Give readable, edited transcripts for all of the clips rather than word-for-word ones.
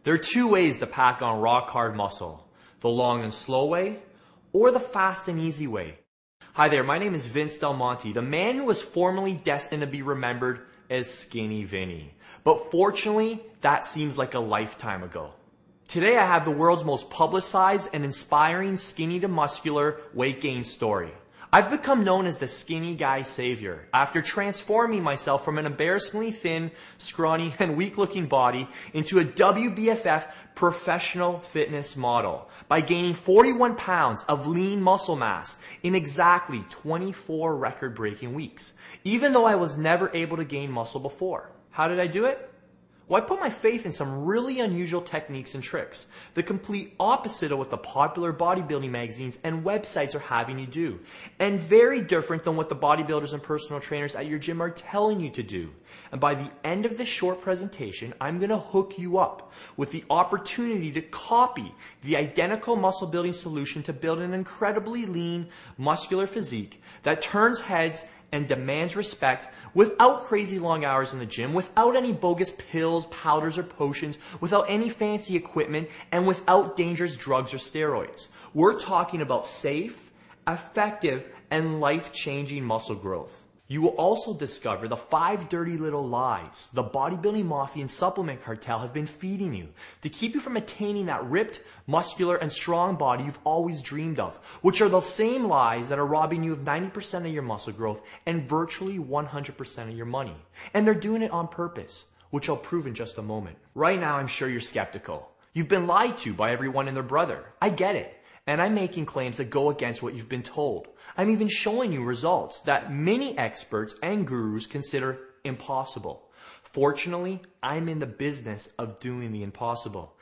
There are two ways to pack on rock hard muscle: the long and slow way, or the fast and easy way. Hi there, my name is Vince Del Monte, the man who was formerly destined to be remembered as Skinny Vinny. But fortunately, that seems like a lifetime ago. Today I have the world's most publicized and inspiring skinny to muscular weight gain story. I've become known as the skinny guy savior after transforming myself from an embarrassingly thin, scrawny, and weak-looking body into a WBFF professional fitness model by gaining 41 pounds of lean muscle mass in exactly 24 record-breaking weeks, even though I was never able to gain muscle before. How did I do it? Well, I put my faith in some really unusual techniques and tricks, the complete opposite of what the popular bodybuilding magazines and websites are having you do, and very different than what the bodybuilders and personal trainers at your gym are telling you to do. And by the end of this short presentation, I'm going to hook you up with the opportunity to copy the identical muscle building solution to build an incredibly lean, muscular physique that turns heads and demands respect without crazy long hours in the gym, without any bogus pills, powders, or potions, without any fancy equipment, and without dangerous drugs or steroids. We're talking about safe, effective, and life-changing muscle growth. You will also discover the 5 dirty little lies the bodybuilding mafia and supplement cartel have been feeding you to keep you from attaining that ripped, muscular, and strong body you've always dreamed of, which are the same lies that are robbing you of 90% of your muscle growth and virtually 100% of your money. And they're doing it on purpose, which I'll prove in just a moment. Right now, I'm sure you're skeptical. You've been lied to by everyone and their brother. I get it. And I'm making claims that go against what you've been told. I'm even showing you results that many experts and gurus consider impossible. Fortunately, I'm in the business of doing the impossible.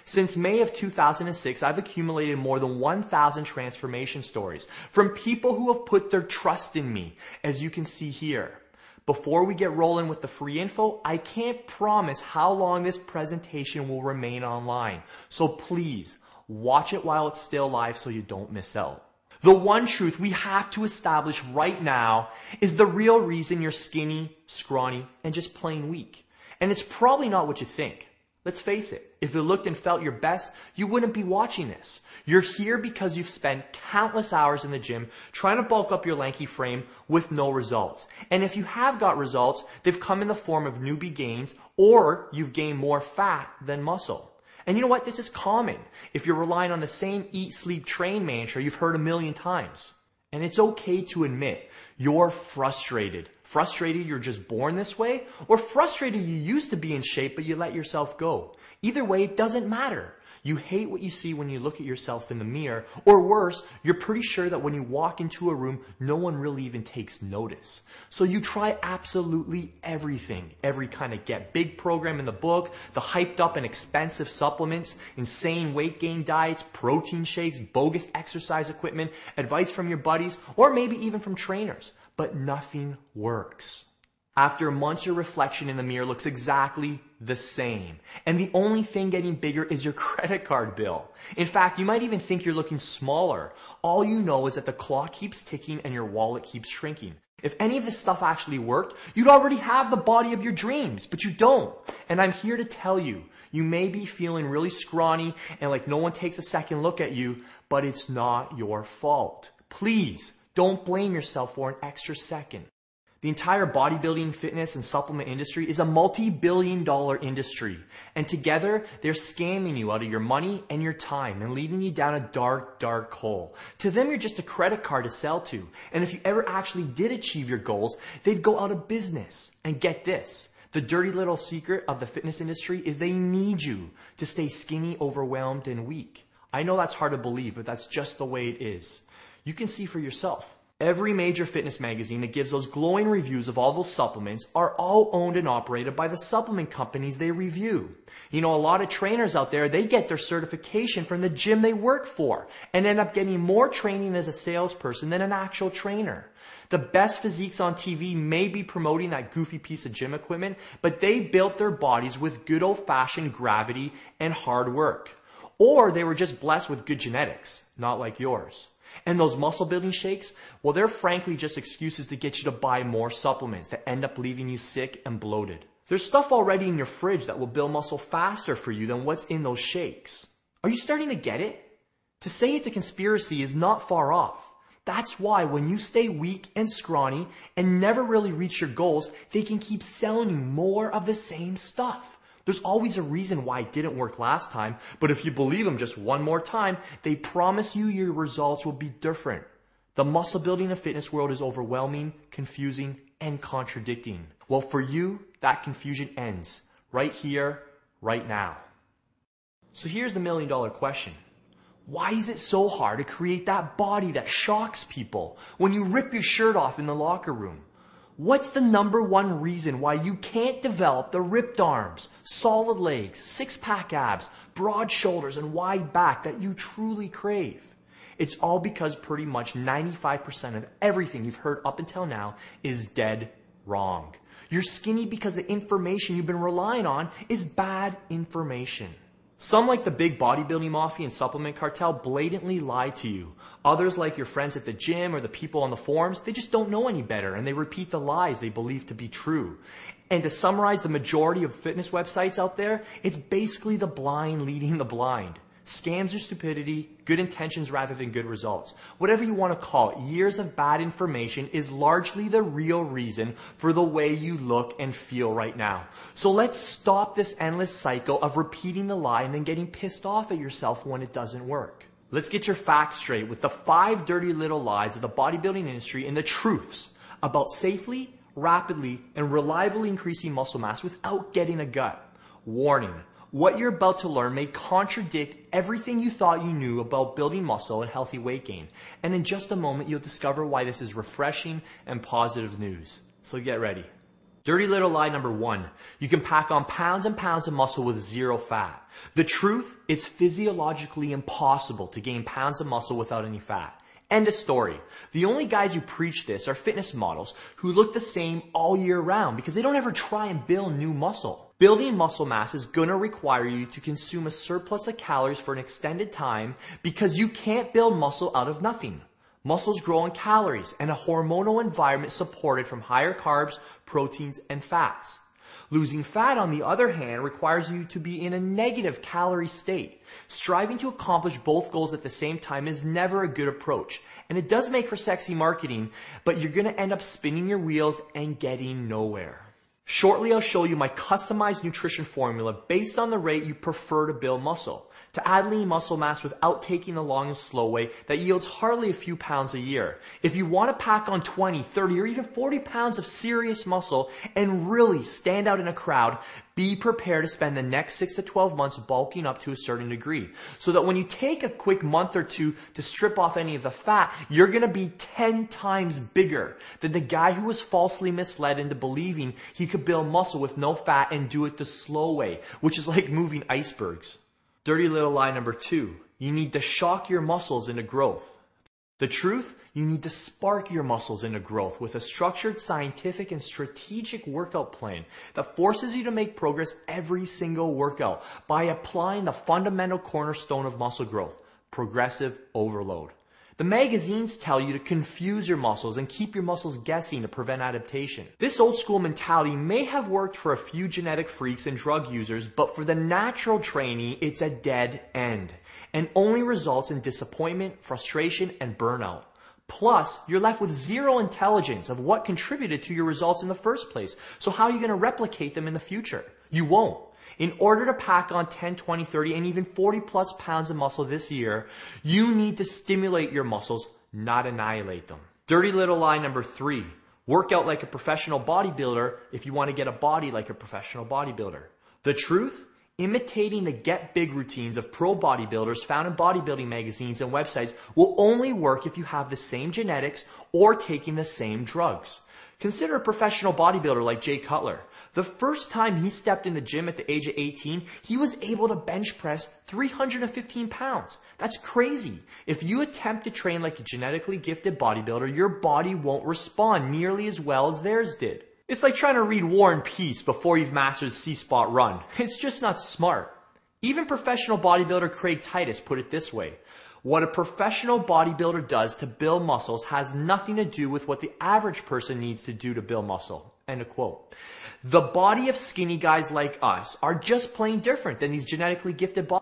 Since May of 2006, I've accumulated more than 1,000 transformation stories from people who have put their trust in me, as you can see here. Before we get rolling with the free info, I can't promise how long this presentation will remain online. So please, watch it while it's still live so you don't miss out. The one truth we have to establish right now is the real reason you're skinny, scrawny, and just plain weak. And it's probably not what you think. Let's face it, if you looked and felt your best, you wouldn't be watching this. You're here because you've spent countless hours in the gym trying to bulk up your lanky frame with no results. And if you have got results, they've come in the form of newbie gains, or you've gained more fat than muscle. And you know what? This is common if you're relying on the same eat, sleep, train mantra you've heard a million times. And it's okay to admit you're frustrated. Frustrated you're just born this way, or frustrated you used to be in shape but you let yourself go. Either way, it doesn't matter. You hate what you see when you look at yourself in the mirror, or worse, you're pretty sure that when you walk into a room, no one really even takes notice. So you try absolutely everything, every kind of get big program in the book, the hyped up and expensive supplements, insane weight gain diets, protein shakes, bogus exercise equipment, advice from your buddies, or maybe even from trainers, but nothing works. After months, your reflection in the mirror looks exactly the same. And the only thing getting bigger is your credit card bill. In fact, you might even think you're looking smaller. All you know is that the clock keeps ticking and your wallet keeps shrinking. If any of this stuff actually worked, you'd already have the body of your dreams, but you don't. And I'm here to tell you, you may be feeling really scrawny and like no one takes a second look at you, but it's not your fault. Please, don't blame yourself for an extra second. The entire bodybuilding, fitness, and supplement industry is a multi-billion-dollar industry. And together, they're scamming you out of your money and your time and leading you down a dark, dark hole. To them, you're just a credit card to sell to. And if you ever actually did achieve your goals, they'd go out of business. And get this, the dirty little secret of the fitness industry is they need you to stay skinny, overwhelmed, and weak. I know that's hard to believe, but that's just the way it is. You can see for yourself. Every major fitness magazine that gives those glowing reviews of all those supplements are all owned and operated by the supplement companies they review. You know, a lot of trainers out there, they get their certification from the gym they work for and end up getting more training as a salesperson than an actual trainer. The best physiques on TV may be promoting that goofy piece of gym equipment, but they built their bodies with good old-fashioned gravity and hard work. Or they were just blessed with good genetics, not like yours. And those muscle building shakes, well, they're frankly just excuses to get you to buy more supplements that end up leaving you sick and bloated. There's stuff already in your fridge that will build muscle faster for you than what's in those shakes. Are you starting to get it? To say it's a conspiracy is not far off. That's why when you stay weak and scrawny and never really reach your goals, they can keep selling you more of the same stuff. There's always a reason why it didn't work last time, but if you believe them just one more time, they promise you your results will be different. The muscle building and fitness world is overwhelming, confusing, and contradicting. Well, for you, that confusion ends right here, right now. So here's the million-dollar question. Why is it so hard to create that body that shocks people when you rip your shirt off in the locker room? What's the number one reason why you can't develop the ripped arms, solid legs, six-pack abs, broad shoulders, and wide back that you truly crave? It's all because pretty much 95% of everything you've heard up until now is dead wrong. You're skinny because the information you've been relying on is bad information. Some, like the big bodybuilding mafia and supplement cartel, blatantly lie to you. Others, like your friends at the gym or the people on the forums, they just don't know any better and they repeat the lies they believe to be true. And to summarize the majority of fitness websites out there, it's basically the blind leading the blind. Scams or stupidity, good intentions rather than good results. Whatever you want to call it, years of bad information is largely the real reason for the way you look and feel right now. So let's stop this endless cycle of repeating the lie and then getting pissed off at yourself when it doesn't work. Let's get your facts straight with the 5 dirty little lies of the bodybuilding industry and the truths about safely, rapidly, and reliably increasing muscle mass without getting a gut. Warning. What you're about to learn may contradict everything you thought you knew about building muscle and healthy weight gain. And in just a moment, you'll discover why this is refreshing and positive news. So get ready. Dirty little lie number 1. You can pack on pounds and pounds of muscle with zero fat. The truth, it's physiologically impossible to gain pounds of muscle without any fat. End of story. The only guys who preach this are fitness models who look the same all year round because they don't ever try and build new muscle. Building muscle mass is going to require you to consume a surplus of calories for an extended time because you can't build muscle out of nothing. Muscles grow on calories and a hormonal environment supported from higher carbs, proteins, and fats. Losing fat, on the other hand, requires you to be in a negative calorie state. Striving to accomplish both goals at the same time is never a good approach. And it does make for sexy marketing, but you're going to end up spinning your wheels and getting nowhere. Shortly, I'll show you my customized nutrition formula based on the rate you prefer to build muscle, to add lean muscle mass without taking the long and slow way that yields hardly a few pounds a year. If you want to pack on 20, 30, or even 40 pounds of serious muscle and really stand out in a crowd, be prepared to spend the next 6 to 12 months bulking up to a certain degree, so that when you take a quick month or two to strip off any of the fat, you're going to be 10 times bigger than the guy who was falsely misled into believing he could build muscle with no fat and do it the slow way, which is like moving icebergs. Dirty little lie number 2. You need to shock your muscles into growth. The truth, you need to spark your muscles into growth with a structured, scientific, and strategic workout plan that forces you to make progress every single workout by applying the fundamental cornerstone of muscle growth, progressive overload. The magazines tell you to confuse your muscles and keep your muscles guessing to prevent adaptation. This old school mentality may have worked for a few genetic freaks and drug users, but for the natural trainee, it's a dead end and only results in disappointment, frustration, and burnout. Plus, you're left with zero intelligence of what contributed to your results in the first place. So how are you going to replicate them in the future? You won't. In order to pack on 10, 20, 30, and even 40 plus pounds of muscle this year, you need to stimulate your muscles, not annihilate them. Dirty little lie number 3. Work out like a professional bodybuilder if you want to get a body like a professional bodybuilder. The truth? Imitating the get big routines of pro bodybuilders found in bodybuilding magazines and websites will only work if you have the same genetics or taking the same drugs. Consider a professional bodybuilder like Jay Cutler. The first time he stepped in the gym at the age of 18, he was able to bench press 315 pounds. That's crazy. If you attempt to train like a genetically gifted bodybuilder, your body won't respond nearly as well as theirs did. It's like trying to read War and Peace before you've mastered C-Spot Run. It's just not smart. Even professional bodybuilder Craig Titus put it this way. What a professional bodybuilder does to build muscles has nothing to do with what the average person needs to do to build muscle. End of quote. The body of skinny guys like us are just plain different than these genetically gifted bodies.